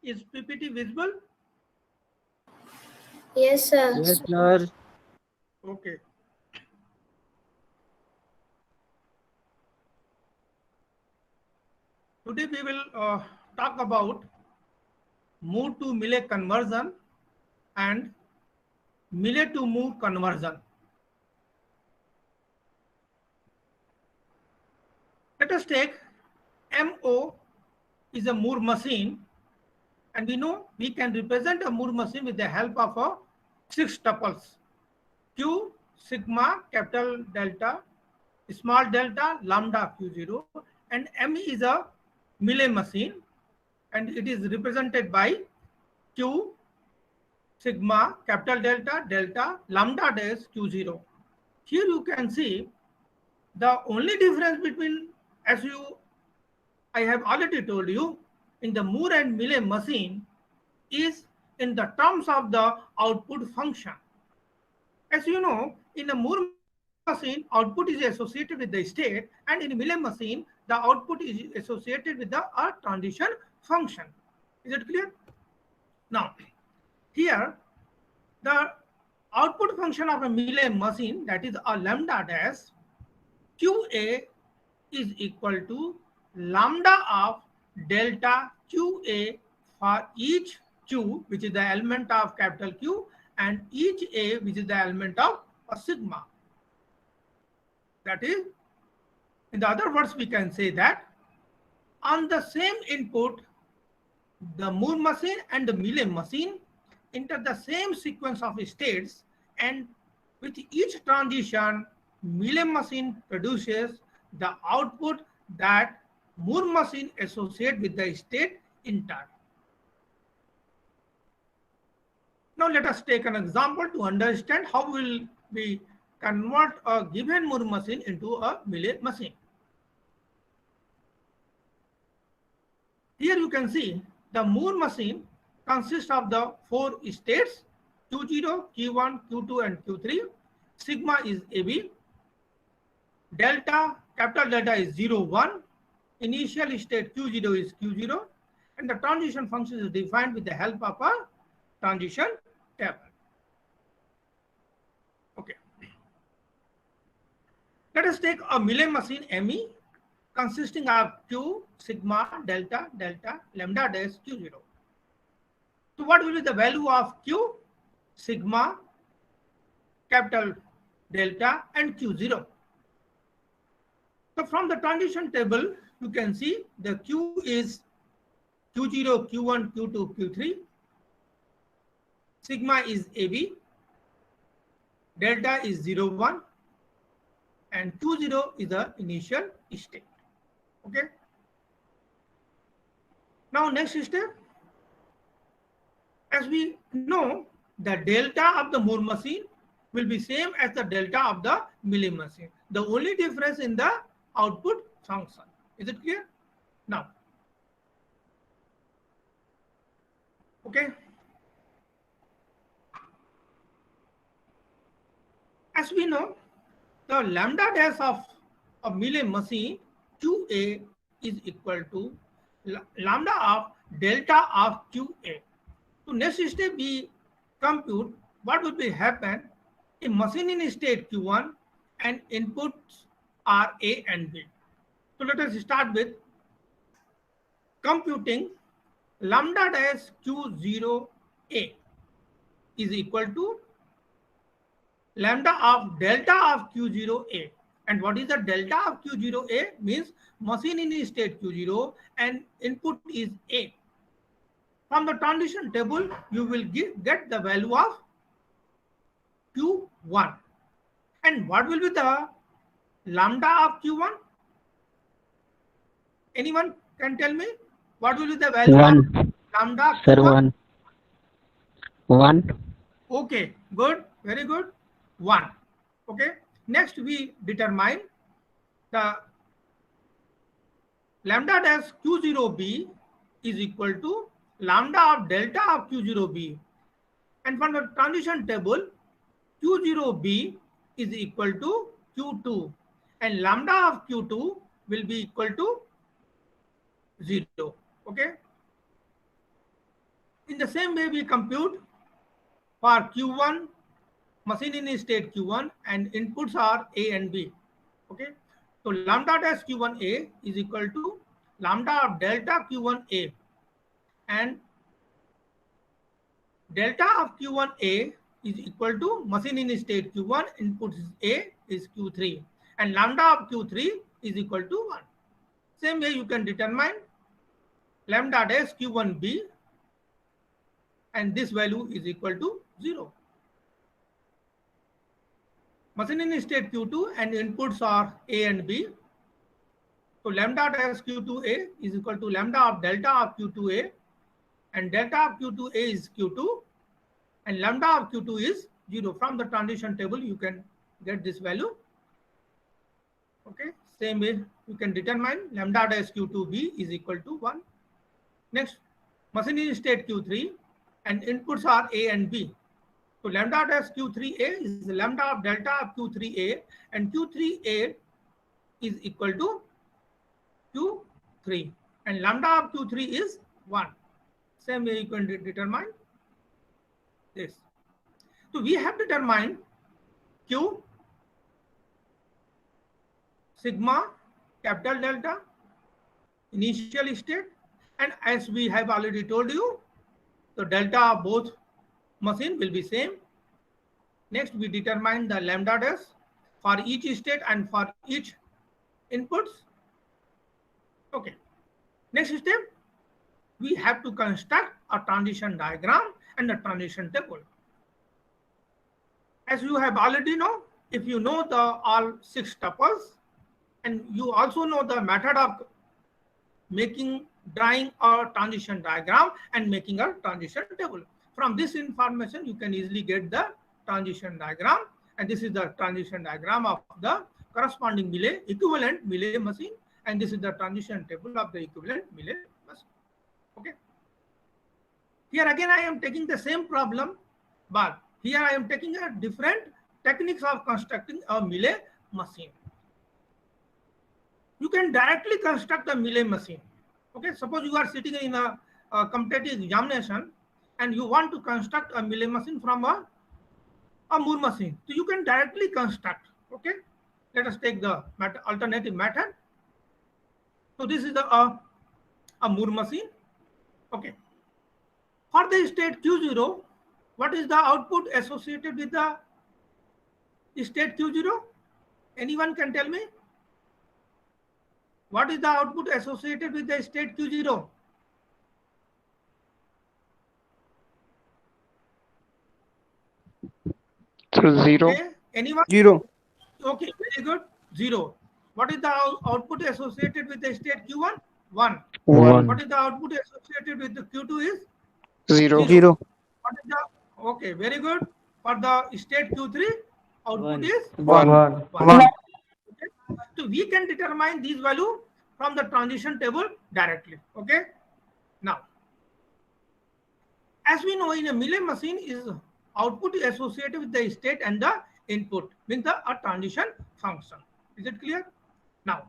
Is PPT visible? Yes, sir. Yes, sir. Okay. Today we will talk about move to millet conversion and millet to move conversion. Let us take MO is a Moore machine, and we know we can represent a Moore machine with the help of a 6 tuples: Q, sigma, capital delta, small delta, lambda Q0, and M is a Millet machine, and it is represented by Q, sigma, capital delta, delta, lambda dash Q0. Here you can see the only difference between, as I have already told you, in the Moore and Millet machine is in the terms of the output function. As you know, in a Moore machine, output is associated with the state, and in Millet machine, the output is associated with the transition function. Is it clear? Now, here the output function of a Millet machine, that is a lambda dash QA, is equal to lambda of delta QA for each Q, which is the element of capital Q, and each A, which is the element of a sigma. That is, in the other words, we can say that on the same input, the Moore machine and the Millet machine enter the same sequence of states, and with each transition, Millet machine produces the output that Moore machine associates with the state in turn. Now let us take an example to understand how will we convert a given Moore machine into a Millet machine. Here you can see the Moore machine consists of the 4 states: Q0, Q1, Q2, and Q3. Sigma is AB. Delta, capital delta is 0, 1. Initial state Q0 is Q0. And the transition function is defined with the help of a transition table. Okay. Let us take a Millet machine ME consisting of Q, sigma, delta, delta, lambda dash Q0. So what will be the value of Q, sigma, capital delta, and Q0? So from the transition table, you can see the Q is Q0, Q1, Q2, Q3. Sigma is AB. Delta is 0, 1. And Q0 is the initial state. Okay. Now next step. As we know, the delta of the Moore machine will be same as the delta of the Millet machine. The only difference in the output function. Is it clear? Now, okay. As we know, the lambda dash of a Millet machine QA is equal to lambda of delta of QA. So next step we compute what would be happen in machine in state Q1 and inputs are A and B. So let us start with computing lambda dash Q0A is equal to lambda of delta of Q0A. And what is the delta of Q0A? Means machine in state Q0 and input is A. From the transition table, you will get the value of Q1. And what will be the lambda of Q1? Anyone can tell me? What will be the value 1. of lambda Sir, Q1? 1. Okay, good, very good. 1. Okay. Next we determine the lambda dash Q0B is equal to lambda of delta of Q0B. And from the transition table, Q0B is equal to Q2. And lambda of Q2 will be equal to 0. Okay. In the same way, we compute for Q1, machine in state Q1, and inputs are A and B. Okay, so lambda dash Q1A is equal to lambda of delta Q1A, and delta of Q1A is equal to machine in state Q1, input is A is Q3, and lambda of Q3 is equal to 1. Same way you can determine lambda dash Q1B, and this value is equal to 0. Machine in state Q2 and inputs are A and B. So lambda dash Q2A is equal to lambda of delta of Q2A, and delta of Q2A is Q2, and lambda of Q2 is 0. From the transition table, you can get this value. Okay, same way you can determine lambda dash Q2B is equal to 1. Next, machine in state Q3 and inputs are A and B. So lambda dash Q3A is lambda of delta of Q3A, and Q3A is equal to Q3, and lambda of Q3 is 1. Same way you can determine this. So we have determined Q, sigma, capital delta, initial state, and as we have already told you, the delta of both machine will be same. Next, we determine the lambda dash for each state and for each inputs. Okay. Next step, we have to construct a transition diagram and a transition table. As you have already know, if you know the all 6 tuples, and you also know the method of drawing a transition diagram and making a transition table. From this information, you can easily get the transition diagram, and this is the transition diagram of the corresponding equivalent Mealy machine, and this is the transition table of the equivalent Mealy machine. Okay. Here again, I am taking the same problem, but here I am taking a different techniques of constructing a Mealy machine. You can directly construct a Mealy machine. Okay, suppose you are sitting in a competitive examination and you want to construct a Mealy machine from a Moore machine. So you can directly construct. Okay, let us take the alternative method. So this is a Moore machine. Okay, for the state Q0, what is the output associated with the state Q0? Anyone can tell me? What is the output associated with the state Q0? So 0. Okay. Anyone? 0. Okay, very good. 0. What is the output associated with the state Q1? 1. 1. What is the output associated with the Q2 is? 0. 0. What is the, okay, very good. For the state Q3, output is 1. 1. 1. Okay. So we can determine these value from the transition table directly. Okay. Now, as we know, in a Mealy machine is output associated with the state and the input, means a transition function. Is it clear? Now,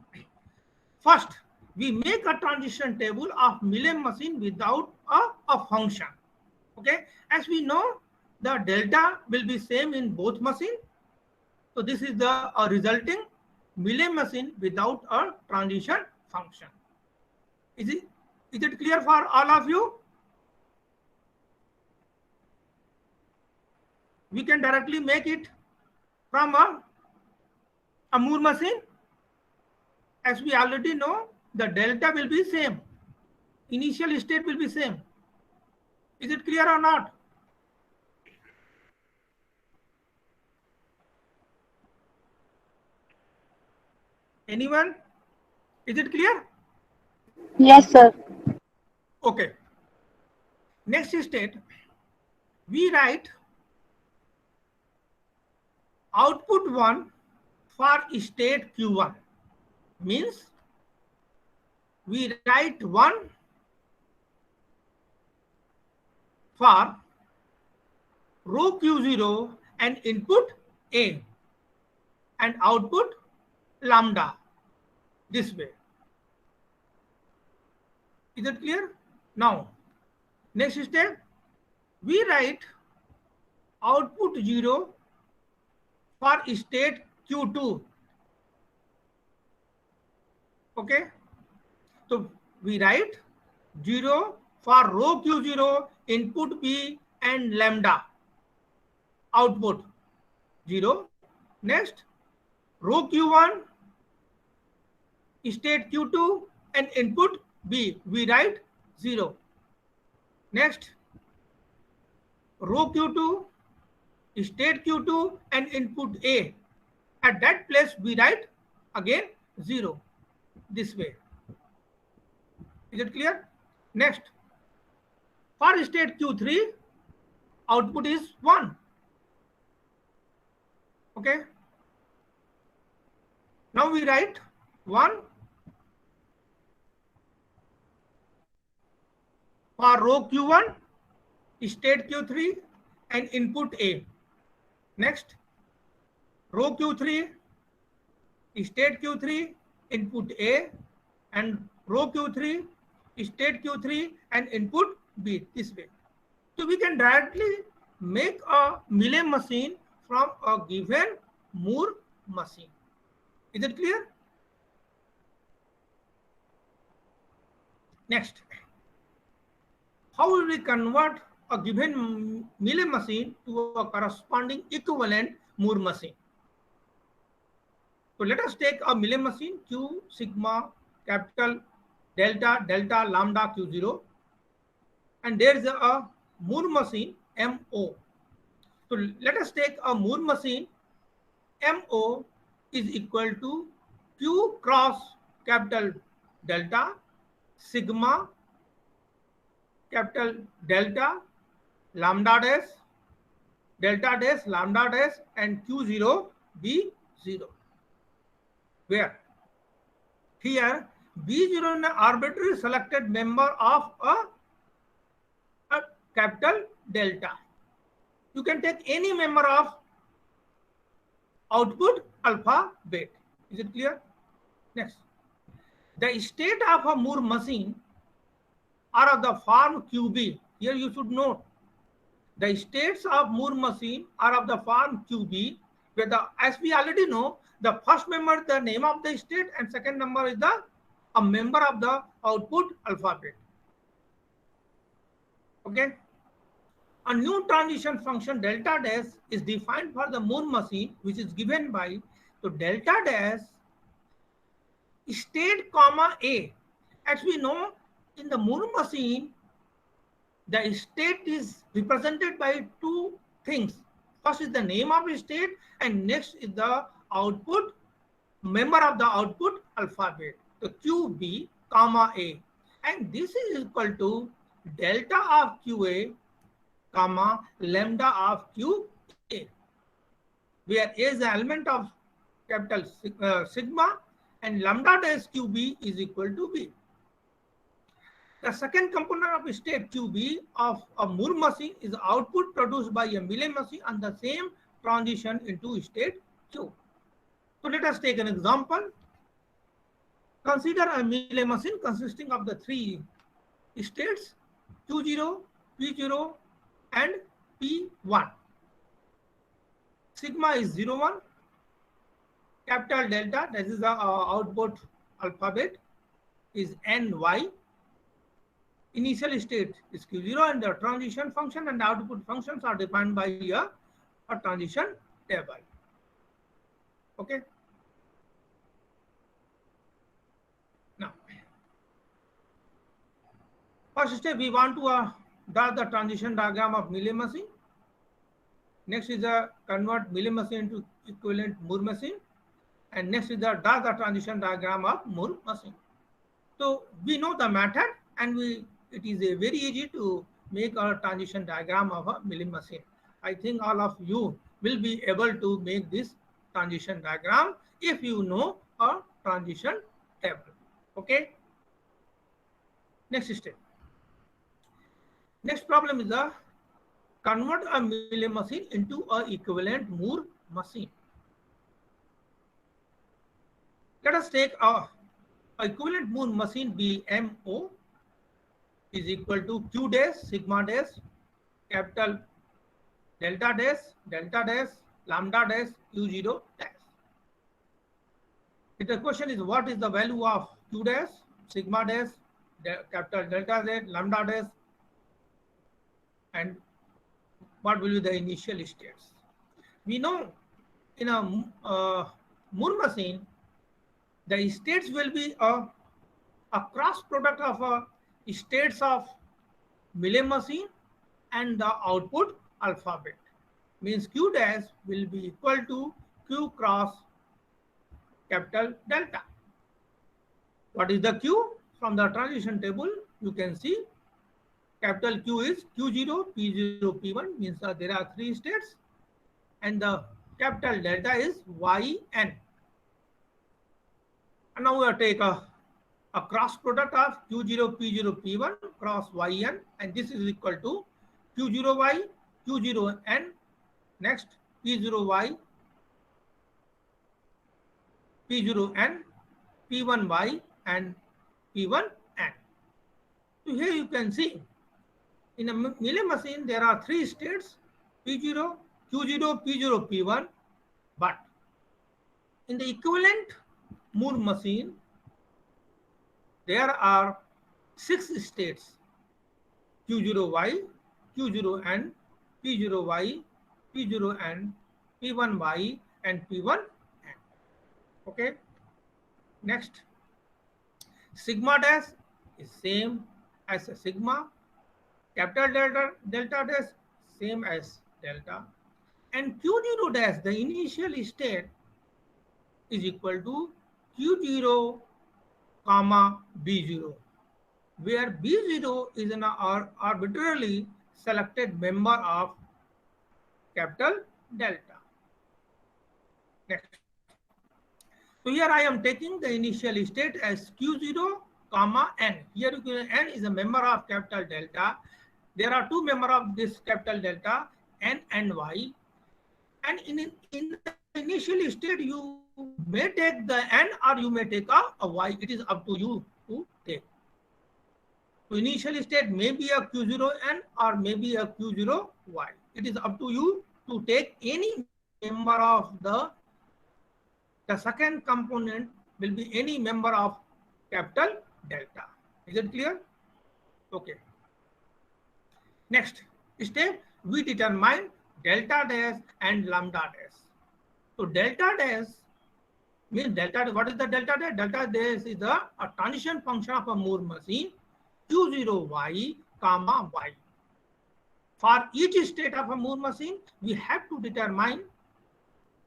first we make a transition table of Mealy machine without a function. Okay, as we know, the delta will be same in both machine. So this is the resulting Mealy machine without a transition function. Is it clear for all of you? We can directly make it from a Moore machine. As we already know, the delta will be same. Initial state will be same. Is it clear or not? Anyone? Is it clear? Yes, sir. Okay. Next state, we write output 1 for state Q1, means we write 1 for row Q0 and input A and output lambda, this way. Is it clear? Now, next step, we write output 0 for state Q2. Okay, so we write 0 for row Q0, input B and lambda, output 0. Next, row Q1, state Q2 and input B, we write 0. Next, row Q2, state Q2 and input A. At that place we write again 0, this way. Is it clear? Next, for state Q3, output is 1. Okay. Now we write 1 for row Q1, state Q3 and input A. Next, row Q3, state Q3, input A, and row Q3, state Q3 and input B, this way. So we can directly make a Mealy machine from a given Moore machine. Is it clear? Next, how will we convert a given Mealy machine to a corresponding equivalent Moore machine? So let us take a Mealy machine Q sigma capital delta delta lambda Q0, and there is a Moore machine MO. So let us take a Moore machine MO is equal to Q cross capital delta sigma capital delta lambda dash delta dash lambda dash and Q0 B0, where here B0 is an arbitrary selected member of a capital delta. You can take any member of output alpha beta. Is it clear? Next, the state of a Moore machine are of the form QB. Here you should note the states of Moore machine are of the form QB, where as we already know, the first member is the name of the state and second number is a member of the output alphabet. Okay. A new transition function delta dash is defined for the Moore machine, which is given by delta dash state comma A. As we know, in the Moore machine, the state is represented by two things. First is the name of the state, and next is the output member of the output alphabet, the QB comma A, and this is equal to delta of QA comma lambda of QA, where A is the element of capital sigma and lambda dash QB is equal to B. The second component of state QB of a Moore machine is output produced by a Mealy machine on the same transition into state Q. So let us take an example. Consider a Mealy machine consisting of the three states Q0, P0 and P1. Sigma is 0, 1. Capital delta, that is the output alphabet, is NY. Initial state is Q0 and the transition function and the output functions are defined by a transition table. Okay. Now, first step, we want to draw the transition diagram of Mealy machine. Next is convert Mealy machine into equivalent Moore machine, and next is draw the transition diagram of Moore machine. So we know the method, and it is very easy to make a transition diagram of a Mealy machine. I think all of you will be able to make this transition diagram if you know a transition table. Okay. Next step. Next problem is convert a Mealy machine into a equivalent Moore machine. Let us take a equivalent Moore machine BMO is equal to Q dash sigma dash capital delta dash, lambda dash, q0 dash. If the question is what is the value of q dash, sigma dash, capital delta z, lambda dash, and what will be the initial states? We know in a Moore machine, the states will be a cross product of states of Mealy machine and the output alphabet. Means q dash will be equal to q cross capital delta. What is the q? From the transition table, you can see capital Q is Q0, P0, P1, means there are 3 states, and the capital delta is Yn. And now we will take a cross product of Q0, P0, P1 cross Yn, and this is equal to Q0Y, Q0N, next P0Y, P0N, P1Y, and P1N. So here you can see in a Mealy machine there are 3 states, P0, Q0, P0, P1, but in the equivalent Moore machine there are 6 states, Q0Y, Q0N, P0Y, P0N, P1Y, and P1N. Okay. Next, sigma dash is same as a sigma, capital delta dash same as delta, and Q0 dash, the initial state, is equal to Q0 comma B0, where B0 is an arbitrarily selected member of capital delta. Next. So here I am taking the initial state as Q0 comma N. Here N is a member of capital delta. There are 2 members of this capital delta, N and Y. And in the initial state, you may take the N or you may take a Y. It is up to you to take. So initial state may be a Q0N or maybe a Q0Y. It is up to you to take any member of the second component will be any member of capital delta. Is it clear? Okay. Next step, we determine delta dash and lambda dash. So delta dash means delta. What is the delta dash? Delta dash is a transition function of a Moore machine, Q0Y comma Y. For each state of a Moore machine, we have to determine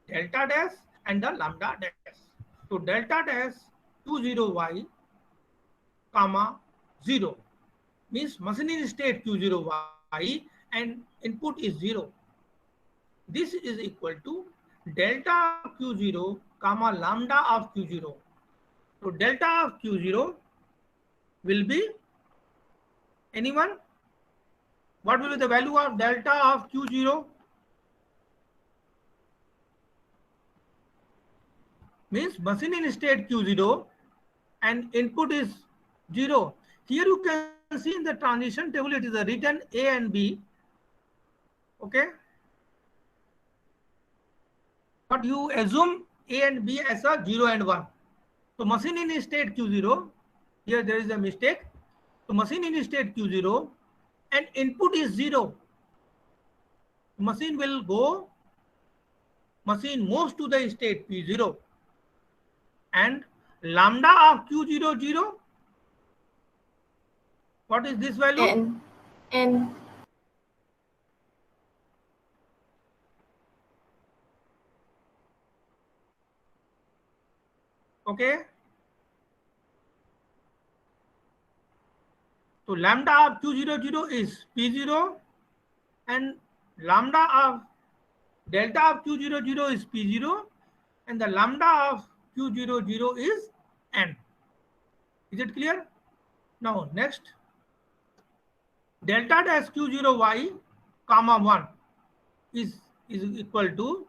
delta dash and the lambda dash. So delta dash Q0Y comma 0 means machine state Q0Y and input is 0. This is equal to delta Q0 comma lambda of Q0. So delta of Q0 will be, anyone? What will be the value of delta of Q0? Means machine in state Q0 and input is 0. Here you can see in the transition table it is written A and B. Okay. But you assume A and B as a 0 and 1. So machine in state Q0, here there is a mistake. So machine in state Q0 and input is 0. Machine will go, machine moves to the state P0 and lambda of Q0, 0. What is this value? N. Okay. So lambda of Q0, 0 is P0 and lambda of delta of Q0, 0 is P0 and the lambda of Q0, 0 is N. Is it clear? Now next, delta dash Q0Y comma 1 is equal to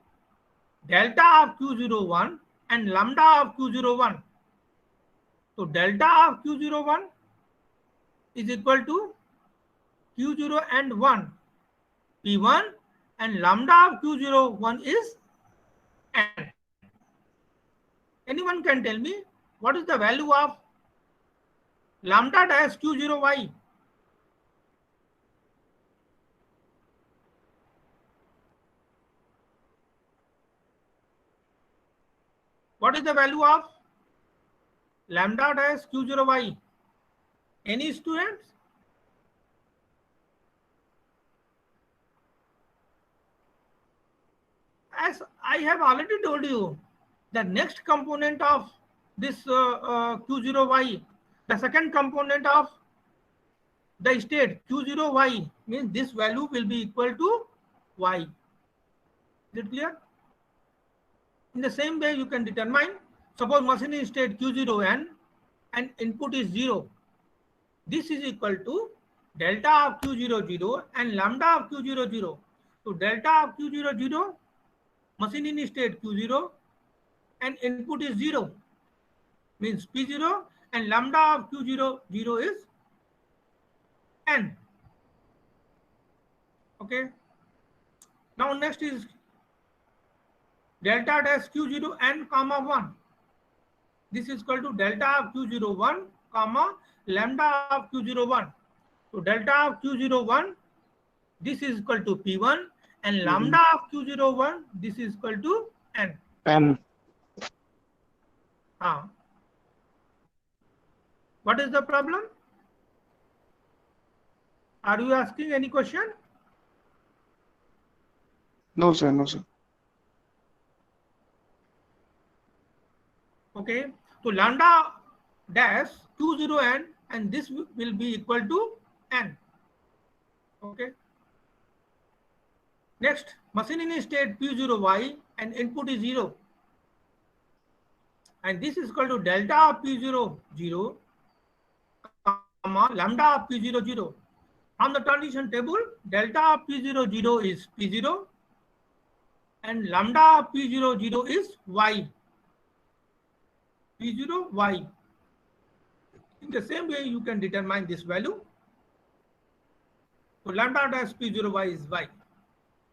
delta of Q01 and lambda of Q01. So delta of Q01 is equal to Q0 and 1 P1 and lambda of Q01 is n. Anyone can tell me what is the value of lambda dash Q0y? What is the value of lambda dash Q0y? Any students? As I have already told you, the next component of this Q0y, the second component of the state Q0y means this value will be equal to y. Is it clear? In the same way, you can determine, suppose machine is state Q0n and input is 0. This is equal to delta of Q00 and lambda of Q00. So delta of Q00, machine in state Q0 and input is 0, means P0, and lambda of Q00 is n. Okay. Now next is delta dash Q0n comma 1. This is equal to delta of Q01 comma lambda of Q01. So delta of Q01, this is equal to P1, and lambda of Q01, this is equal to n. N. What is the problem? Are you asking any question? No, sir. No, sir. Okay. So lambda dash Q0n and this will be equal to n. Okay. Next, machine in state P0y and input is 0. And this is equal to delta of P00, comma lambda of P00. From the transition table, delta of P00 is P0 and lambda of P00 is y. P0 y. In the same way, you can determine this value. So lambda dash P0y is y.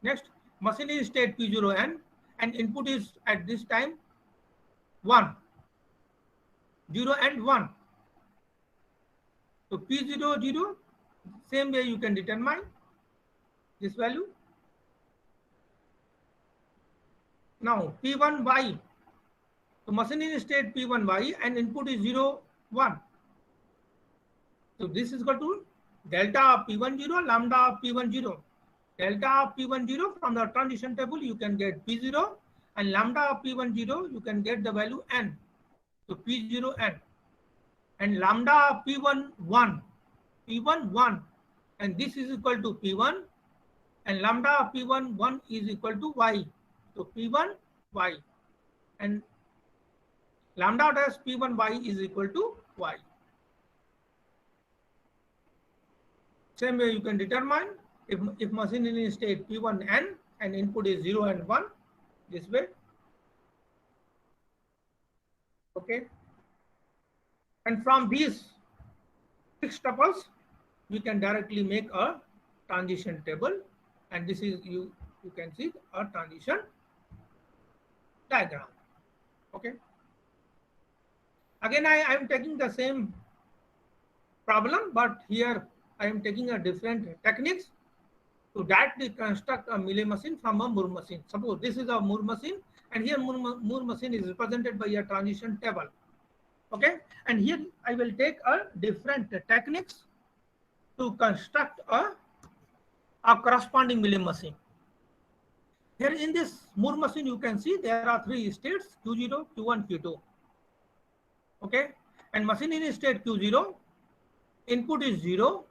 Next, machine is state P0n and input is at this time 1, 0 and 1. So P0, 0, same way you can determine this value. Now P1y. So machine in state P1y and input is 0, 1. So this is equal to delta of P10, lambda of P10. Delta of P10 from the transition table you can get P0 and lambda of P10 you can get the value n. So P0 n and lambda of P1 1, P1 1, and this is equal to P1 and lambda of P1 1 is equal to y. So P1 y and lambda dash P1 y is equal to y. Same way you can determine if machine in state P1 n and input is 0 and 1, this way. Okay. And from these 6 tuples, we can directly make a transition table, and this is you can see a transition diagram. Okay. Again, I am taking the same problem, but here I am taking a different techniques to directly construct a Mealy machine from a Moore machine. Suppose this is a Moore machine, and here Moore machine is represented by a transition table. Okay, and here I will take a different techniques to construct a corresponding Mealy machine. Here in this Moore machine, you can see there are 3 states: Q0, Q1, Q2. Okay, and machine in state Q0, input is 0.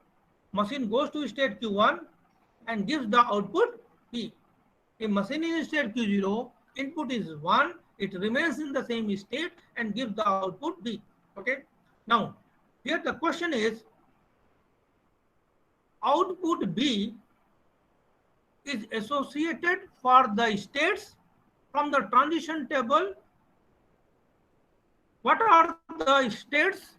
Machine goes to state Q1 and gives the output P. If machine in state Q0, input is 1, it remains in the same state and gives the output B. Okay. Now, here the question is, output B is associated for the states from the transition table. What are the states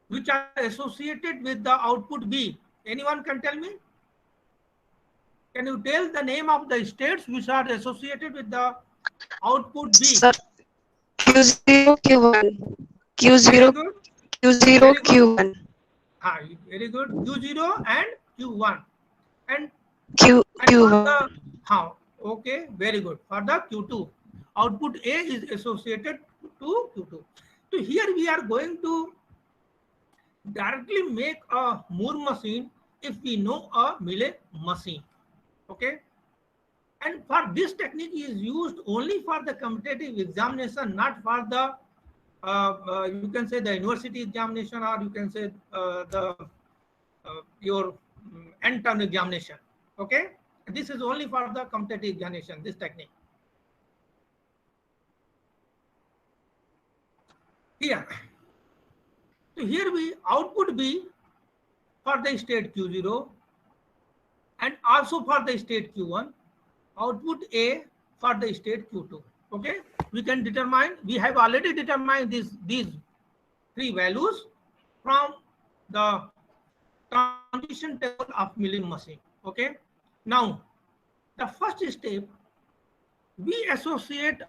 which are associated with the output B? Anyone can tell me? Can you tell the name of the states which are associated with the output B? Sir, Q0, Q1. Very Q0, good. Q0, Very good. Q1. Very good. Q0 and Q1. And Q, for Q1. the, okay, very good. For the Q2, output A is associated to Q2. So here we are going to directly make a Moore machine if we know a Millet machine. Okay. And for this technique is used only for the competitive examination, not for the you can say the university examination, or you can say your end term examination. Okay, this is only for the competitive examination, this technique. Here, so here we output B for the state Q0 and also for the state Q1, output A for the state Q2. Okay, we can determine, we have already determined these three values from the transition table of milling machine. Okay, now the first step, we associate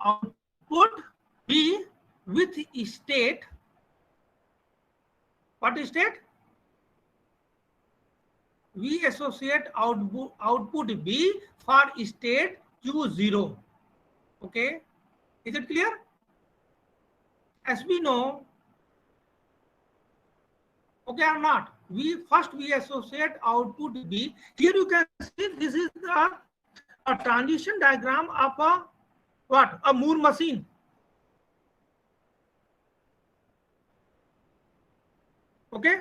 output B with state. What is state? We associate output B for state Q0. Okay, is it clear? As we know, okay or not, we associate output B. Here you can see this is a transition diagram of a what? A Moore machine. Okay.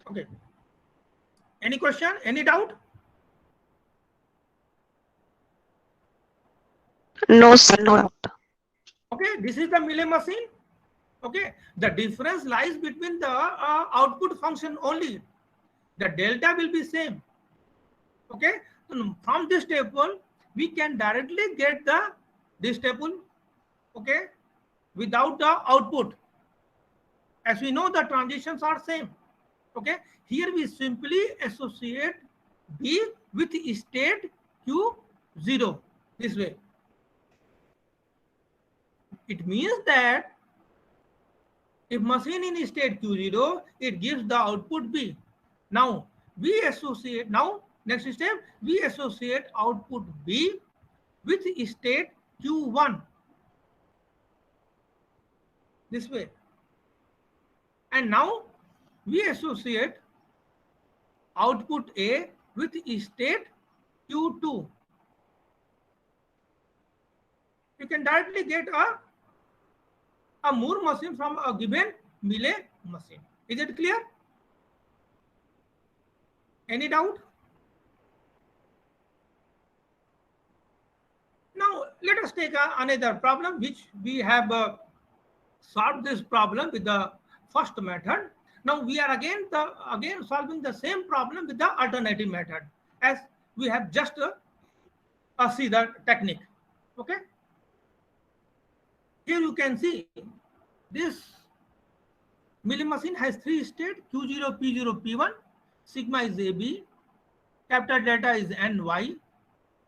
Okay. Any question? Any doubt? No, sir, no doubt. Okay, this is the milling machine. Okay, the difference lies between the output function only. The delta will be same. Okay, so from this table we can directly get this table. Okay, without the output. As we know, the transitions are same. Okay, here we simply associate B with state Q0 this way. It means that if machine in state Q0, it gives the output B. Now we associate, now next step, we associate output B with state Q1 this way. And now we associate output A with state Q2. You can directly get a Moore machine from a given Millet machine. Is it clear? Any doubt? Now let us take another problem which we have solved this problem with the first method. Now we are again solving the same problem with the alternative method as we have just see the technique. Okay. Here you can see this milling machine has three states: Q0, P0, P1. Sigma is AB, capital delta is NY,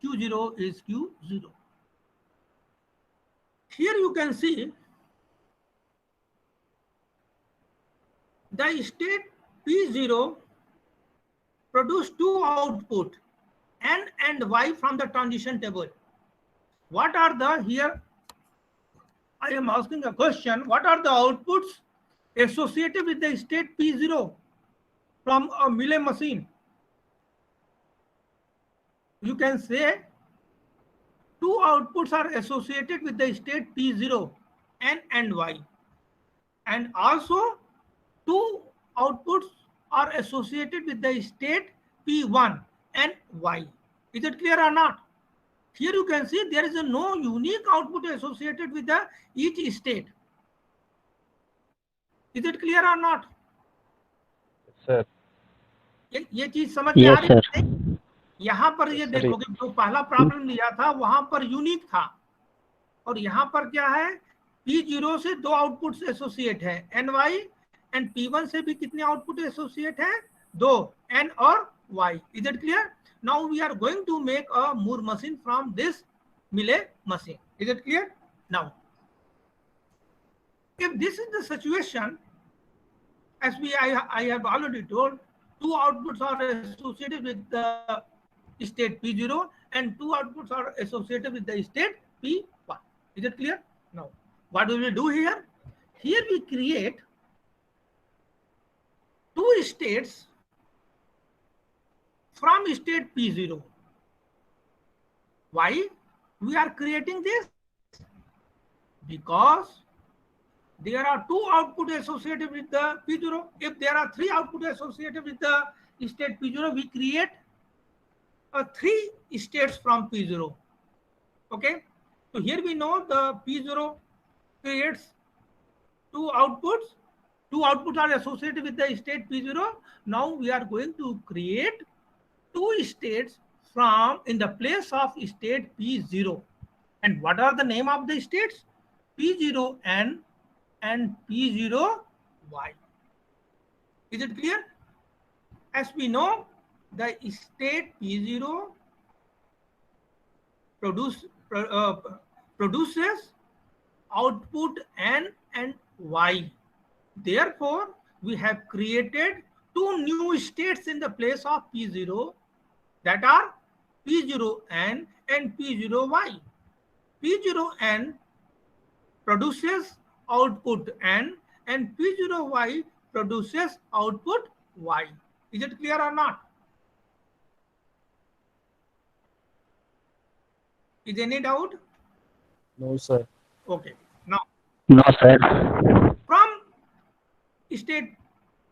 Q0 is Q0. Here you can see the state P0 produce two output, N and Y from the transition table. What are the, here I am asking a question, what are the outputs associated with the state P0 from a Millet machine? You can say two outputs are associated with the state P0, N and Y. And also two outputs are associated with the state P1 and Y. Is it clear or not? Here you can see there is no unique output associated with each state. Is it clear or not? Sir ये चीज समझ में आ yes रही sir है? यहाँ पर ये देखोगे जो पहला प्रॉब्लम लिया था वहां पर यूनिक था, और यहाँ पर क्या है, P0 से दो आउटपुट्स एसोसिएट है, NY एंड P1 से भी कितने आउटपुट एसोसिएट है? 2, N और Y. Is it clear? Now we are going to make a Moore machine from this Mealy machine. Is it clear? Now, if this is the situation, as I have already told, two outputs are associated with the state P0 and two outputs are associated with the state P1. Is it clear? Now, what we will do here? Here we create two states from state P0. Why we are creating this? Because there are two outputs associated with the P0. If there are three outputs associated with the state P0, we create three states from P0. Okay. So here we know the P0 creates two outputs. Two outputs are associated with the state P0. Now we are going to create two states from in the place of state P0. And what are the name of the states? P0N and P0Y. Is it clear? As we know, the state P0 produces output N and Y. Therefore, we have created two new states in the place of P0, that are P0N and P0Y. P0N produces output N and P0Y produces output Y. Is it clear or not? Is any doubt? No, sir. Okay. Now, No, sir. from state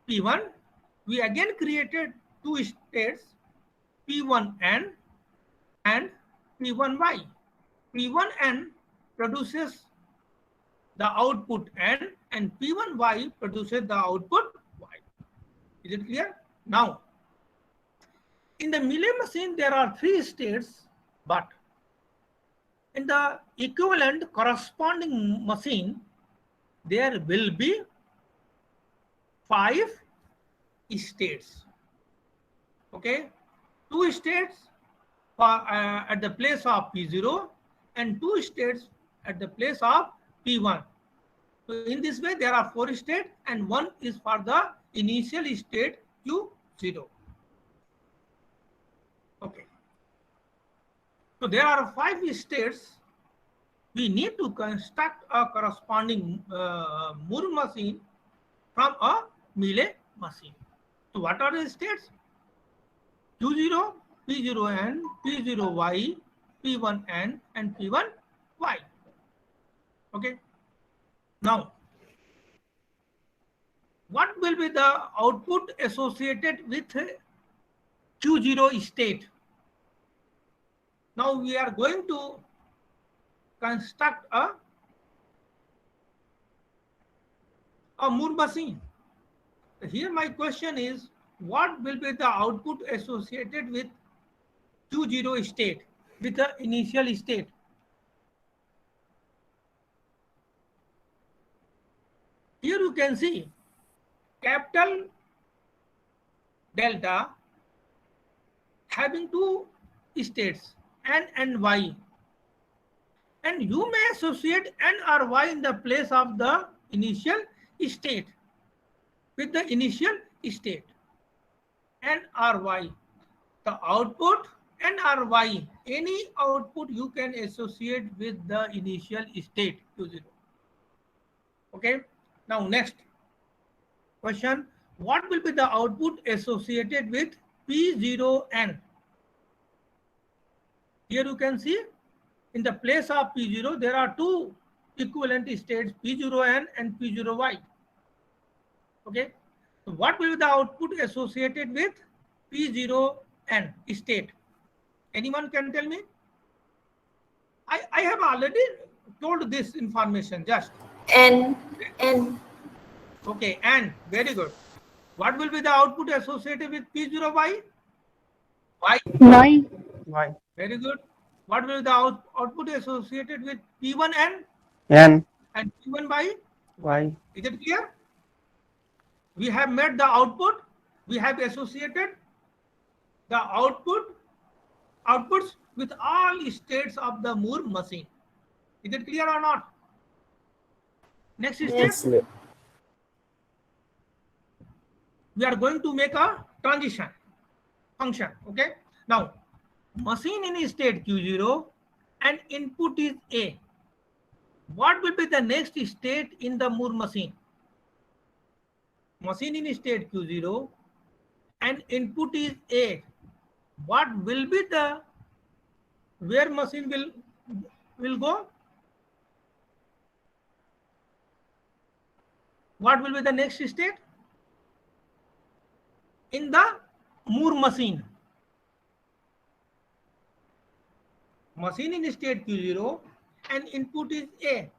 P1, we again created two states, P1N and P1Y. P1N produces the output N and P1Y produces the output Y. Is it clear? Now, in the Mealy machine, there are three states, but in the equivalent corresponding machine, there will be 5 states. Okay, 2 states for, at the place of P0 and 2 states at the place of P1. So in this way, there are 4 states and 1 is for the initial state Q0. Okay. So there are 5 states. We need to construct a corresponding Moore machine from a Mealy machine. So what are the states? Q0, P0N, P0Y, P1N, and P1Y. Okay. Now, what will be the output associated with Q0 state? Now we are going to construct a Moore machine. Here my question is, what will be the output associated with Q0 state, with the initial state? Here you can see capital delta having two states, N and Y. And you may associate N or Y in the place of the initial state with the initial state, N or Y. The output N or Y, any output you can associate with the initial state Q0. Okay. Now next question, what will be the output associated with P0N? Here you can see in the place of P0 there are two equivalent states, P0N and P0Y. Okay, so what will be the output associated with P0N state? Anyone can tell me? I have already told this information just. N. Okay, and very good. What will be the output associated with P0Y? Y. Y. Y. Very good. What will be the output associated with P1N N. and P1Y? Y. Is it clear? We have made the output. We have associated the outputs with all states of the Moore machine. Is it clear or not? Next step, Yes. we are going to make a transition function. Okay. Now, machine in state Q0 and input is A. What will be the next state in the Moore machine? Machine in state Q0 and input is A. What will be the, where machine will go? What will be the next state in the Moore machine? Machine in state Q0 and input is A.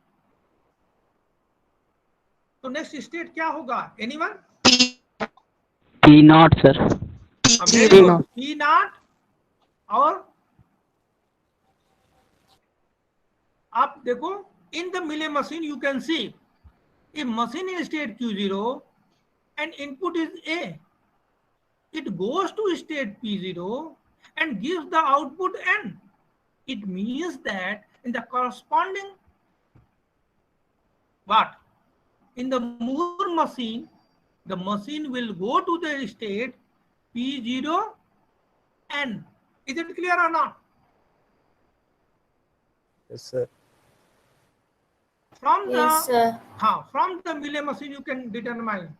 तो next state क्या होगा? Anyone? P naught, sir. P naught. और आप देखो, in the Mealy machine you can see if machine in state Q0 and input is A, it goes to state P0 and gives the output N. It means that in the corresponding what? In the Moore machine, the machine will go to the state P0 N. Is it clear or not? Yes, sir. From the Yes, sir. from the Mealy machine you can determine.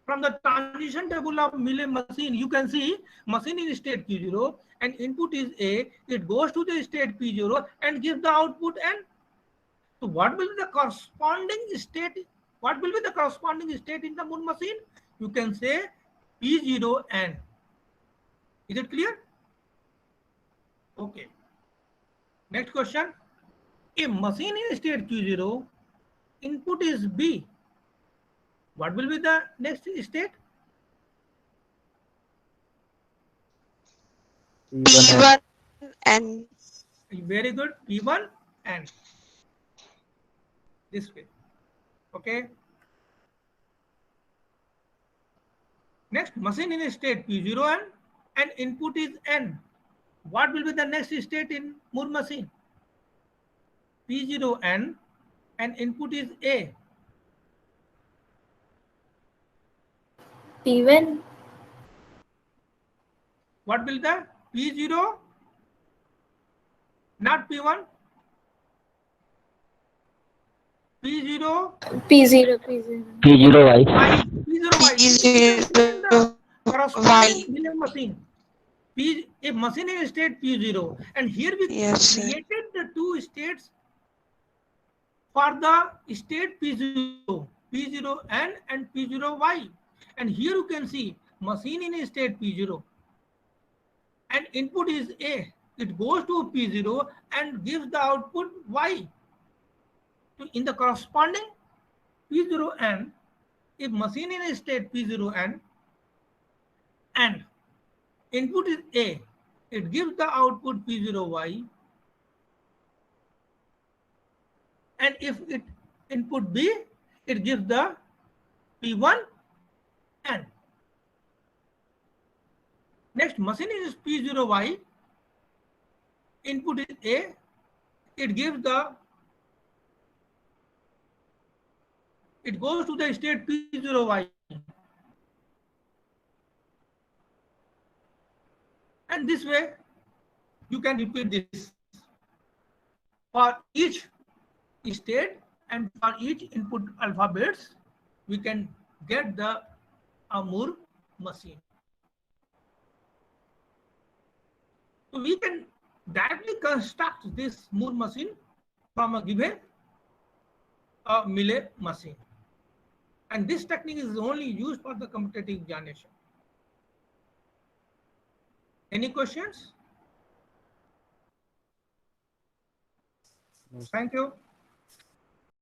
From the transition table of Mealy machine, you can see machine in state Q0 and input is A. It goes to the state P0 and gives the output N. So what will be the corresponding state? What will be the corresponding state in the Moore machine? You can say P0 N. Is it clear? Okay. Next question. If machine in state Q0, input is B, what will be the next state? P1 P1 and Very good. P1 and this way. Okay. Next, machine in state P0 and input is N. What will be the next state in Moore machine? P0N and input is A. P1. What will the P0? Not P1. P0. P0. P0Y. P0 Corresponding Mealy machine. A machine in state P0, and here we Yes, sir. created the two states for the state P0, P0N and P0Y. And here you can see machine in state P0 and input is A. It goes to P0 and gives the output Y. So in the corresponding P0N, if machine in state P0N and input is A, it gives the output P0Y. And if it input B, it gives the P1N. Next, machine is P0Y, input is A, it gives the, it goes to the state P0Y. And this way, you can repeat this for each state and for each input alphabets, we can get the Moore machine. So we can directly construct this Moore machine from a given Mealy machine. And this technique is only used for the competitive examination. Any questions? No, sir. Thank you.